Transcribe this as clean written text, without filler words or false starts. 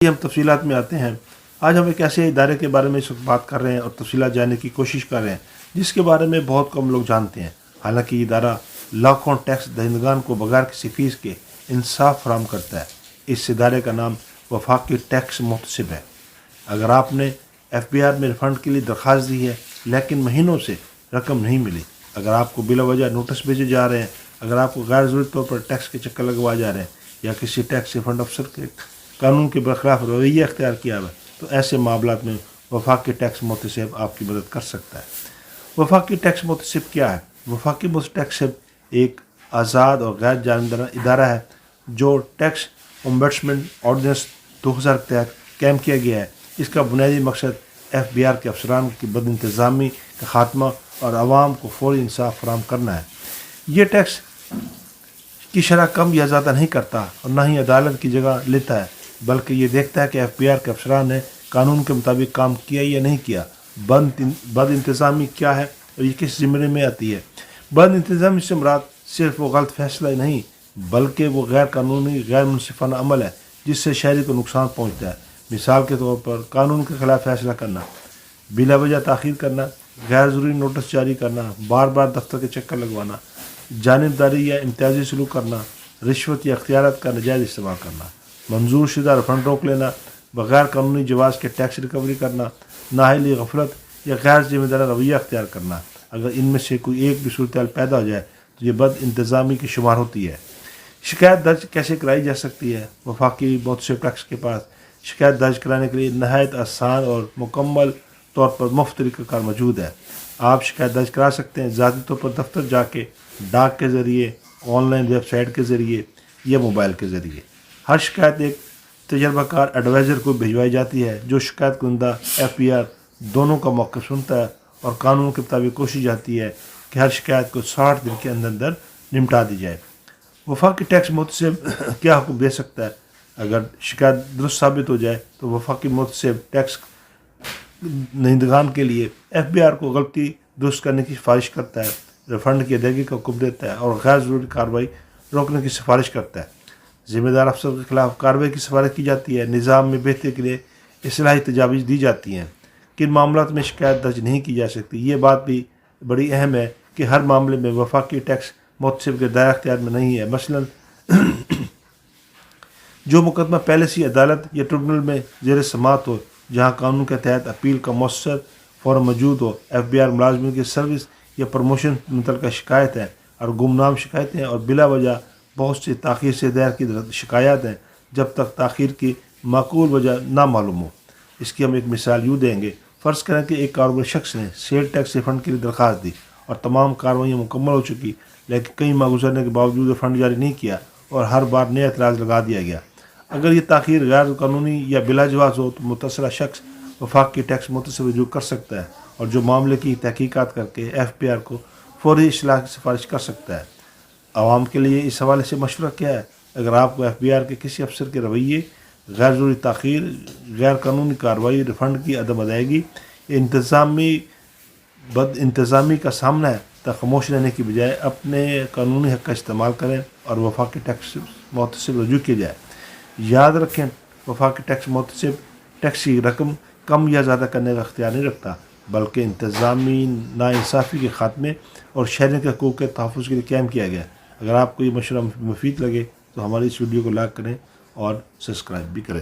ہم تفصیلات میں آتے ہیں۔ آج ہم ایک ایسے ادارے کے بارے میں اس وقت بات کر رہے ہیں اور تفصیلات جاننے کی کوشش کر رہے ہیں جس کے بارے میں بہت کم لوگ جانتے ہیں۔ حالانکہ یہ ادارہ لاکھوں ٹیکس دہندگان کو بغیر کسی فیس کے انصاف فراہم کرتا ہے۔ اس ادارے کا نام وفاقی ٹیکس محتسب ہے۔ اگر آپ نے FBR میں ریفنڈ کے لیے درخواست دی ہے لیکن مہینوں سے رقم نہیں ملی، اگر آپ کو بلا وجہ نوٹس بھیجے جا رہے ہیں، اگر آپ کو غیر ضروری طور پر ٹیکس کے چکر لگوائے جا رہے ہیں یا کسی ٹیکس ریفنڈ افسر کے قانون کے برخلاف رویہ اختیار کیا ہوا ہے، تو ایسے معاملات میں وفاقی ٹیکس محتسب آپ کی مدد کر سکتا ہے۔ وفاقی ٹیکس محتسب کیا ہے؟ وفاقی محتسب ایک آزاد اور غیر جانبدارانہ ادارہ ہے جو ٹیکس امبیڈسمنٹ آرڈیننس 2000 کے تحت قائم کیا گیا ہے۔ اس کا بنیادی مقصد FBR کے افسران کی بد انتظامی کا خاتمہ اور عوام کو فوری انصاف فراہم کرنا ہے۔ یہ ٹیکس کی شرح کم یا زیادہ نہیں کرتا اور نہ ہی عدالت کی جگہ لیتا ہے، بلکہ یہ دیکھتا ہے کہ FBR کے افسران نے قانون کے مطابق کام کیا یا نہیں کیا۔ بد انتظامی کیا ہے اور یہ کس زمرے میں آتی ہے؟ بد انتظامی سے مراد صرف وہ غلط فیصلہ ہی نہیں بلکہ وہ غیر قانونی غیر منصفانہ عمل ہے جس سے شہری کو نقصان پہنچتا ہے۔ مثال کے طور پر قانون کے خلاف فیصلہ کرنا، بلا وجہ تاخیر کرنا، غیر ضروری نوٹس جاری کرنا، بار بار دفتر کے چکر لگوانا، جانبداری یا امتیازی سلوک کرنا، رشوت یا اختیارات کا ناجائز استعمال کرنا، منظور شدہ ریفنڈ روک لینا، بغیر قانونی جواز کے ٹیکس ریکوری کرنا، نااہلی غفلت یا غیر ذمہ دارانہ رویہ اختیار کرنا۔ اگر ان میں سے کوئی ایک بھی صورتحال پیدا ہو جائے تو یہ بد انتظامی کی شمار ہوتی ہے۔ شکایت درج کیسے کرائی جا سکتی ہے؟ وفاقی محتسب ٹیکس کے پاس شکایت درج کرانے کے لیے نہایت آسان اور مکمل طور پر مفت طریقہ کار موجود ہے۔ آپ شکایت درج کرا سکتے ہیں ذاتی طور پر دفتر جا کے، ڈاک کے ذریعے، آن لائن ویب سائٹ کے ذریعے یا موبائل کے ذریعے۔ ہر شکایت ایک تجربہ کار ایڈوائزر کو بھجوائی جاتی ہے جو شکایت کنندہ FBR دونوں کا موقف سنتا ہے اور قانون کے مطابق کوشش جاتی ہے کہ ہر شکایت کو 60 دن کے اندر نمٹا دی جائے۔ وفاقی ٹیکس محتسب کیا حکم دے سکتا ہے؟ اگر شکایت درست ثابت ہو جائے تو وفاقی محتسب ٹیکس دہندگان کے لیے FBR کو غلطی درست کرنے کی سفارش کرتا ہے، ریفنڈ کی ادائیگی کا حکم دیتا ہے اور غیر ضروری کارروائی روکنے کی سفارش کرتا ہے۔ ذمہ دار افسر کے خلاف کارروائی کی سفارش کی جاتی ہے۔ نظام میں بہتری کے لیے اصلاحی تجاویز دی جاتی ہیں۔ کن معاملات میں شکایت درج نہیں کی جا سکتی؟ یہ بات بھی بڑی اہم ہے کہ ہر معاملے میں وفاقی ٹیکس محتسب کے دائرہ اختیار میں نہیں ہے۔ مثلاً جو مقدمہ پہلے سے عدالت یا ٹربونل میں زیر سماعت ہو، جہاں قانون کے تحت اپیل کا مؤثر فورم موجود ہو، FBR ملازمین کی سروس یا پروموشن متعلقہ شکایت ہے اور گمنام شکایتیں اور بلا وجہ بہت سی تاخیر سے دائر کی شکایات ہیں جب تک تاخیر کی معقول وجہ نہ معلوم ہو۔ اس کی ہم ایک مثال یوں دیں گے۔ فرض کریں کہ ایک کاروباری شخص نے سیل ٹیکس ریفنڈ کے لیے درخواست دی اور تمام کارروائیاں مکمل ہو چکی، لیکن کئی ماہ گزرنے کے باوجود ریفنڈ جاری نہیں کیا اور ہر بار نیا اعتراض لگا دیا گیا۔ اگر یہ تاخیر غیر قانونی یا بلا جواز ہو تو متاثرہ شخص وفاقی ٹیکس محتسب رجوع کر سکتا ہے اور جو معاملے کی تحقیقات کر کے FBR کو فوری اصلاح کی سفارش کر سکتا ہے۔ عوام کے لیے اس حوالے سے مشورہ کیا ہے؟ اگر آپ کو FBR کے کسی افسر کے رویے، غیر ضروری تاخیر، غیر قانونی کارروائی، ریفنڈ کی عدم ادائیگی یا بد انتظامی کا سامنا ہے تو خاموش رہنے کی بجائے اپنے قانونی حق کا استعمال کریں اور وفاقی ٹیکس محتسب رجوع کیا جائے۔ یاد رکھیں، وفاقی ٹیکس محتسب ٹیکس کی رقم کم یا زیادہ کرنے کا اختیار نہیں رکھتا بلکہ انتظامی ناانصافی کے خاتمے اور شہریوں کے حقوق کے تحفظ کے لیے قائم کیا گیا ہے۔ اگر آپ کو یہ مشورہ مفید لگے تو ہماری اس ویڈیو کو لائک کریں اور سبسکرائب بھی کریں۔